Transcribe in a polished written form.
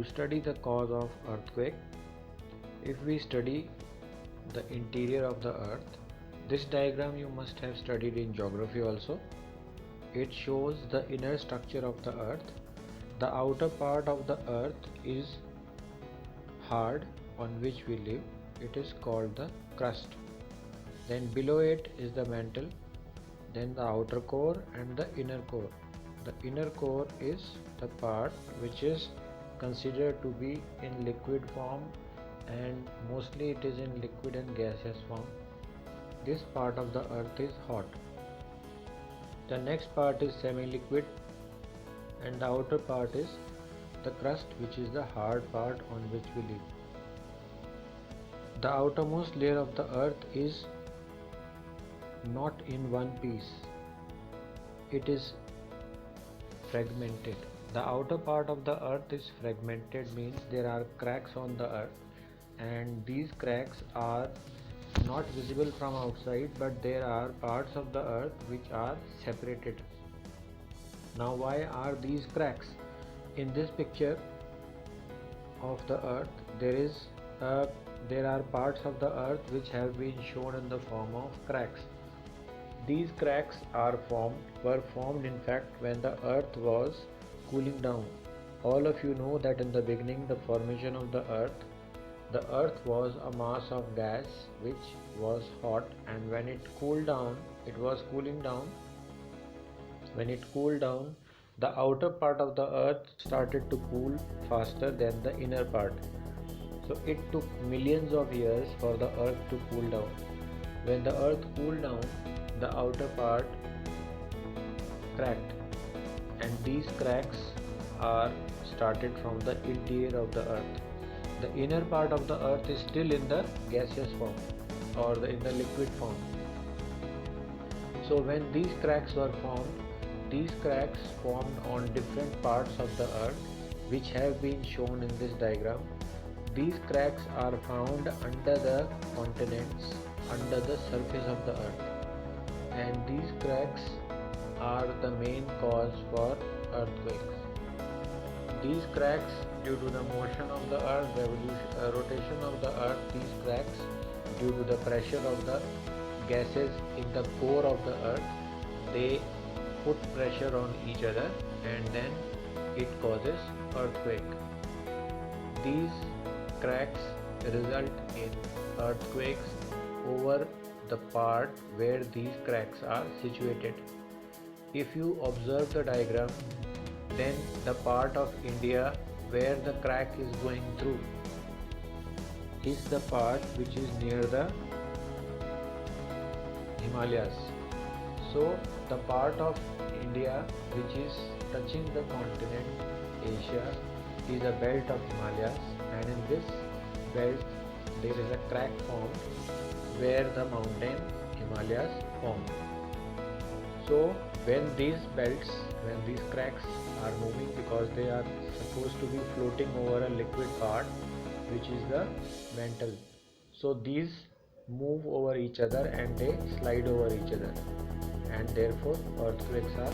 To study the cause of earthquake, if we study the interior of the earth, this diagram you must have studied in geography also. It shows the inner structure of the earth. The outer part of the earth is hard, on which we live. It is called the crust. Then below it is the mantle, then the outer core and the inner core. The inner core is the part which is considered to be in liquid form, and mostly it is in liquid and gaseous form. This part of the earth is hot. The next part is semi-liquid, and the outer part is the crust, which is the hard part on which we live. The outermost layer of the earth is not in one piece. It is fragmented. The outer part of the earth is fragmented, means there are cracks on the earth, and these cracks are not visible from outside, but there are parts of the earth which are separated. Now, why are these cracks? In this picture of the earth, there are parts of the earth which have been shown in the form of cracks. These cracks were formed in fact when the earth was cooling down. All of you know that in the beginning, the formation of the earth was a mass of gas which was hot, and when it cooled down, it was cooling down. When it cooled down, the outer part of the earth started to cool faster than the inner part. So it took millions of years for the earth to cool down. When the earth cooled down, the outer part cracked, and these cracks are started from the interior of the earth. The inner part of the earth is still in the gaseous form or in the liquid form. So when these cracks were formed, these cracks formed on different parts of the earth which have been shown in this diagram. These cracks are found under the continents, under the surface of the earth, and these cracks are the main cause for earthquakes. These cracks, due to the motion of the earth, rotation of the earth, these cracks, due to the pressure of the gases in the core of the earth, they put pressure on each other, and then it causes earthquake. These cracks result in earthquakes over the part where these cracks are situated. If you observe the diagram, then the part of India where the crack is going through is the part which is near the Himalayas. So the part of India which is touching the continent Asia is a belt of Himalayas, and in this belt there is a crack formed where the mountain Himalayas form. So when these cracks are moving, because they are supposed to be floating over a liquid part which is the mantle, so these move over each other and they slide over each other, and therefore earthquakes are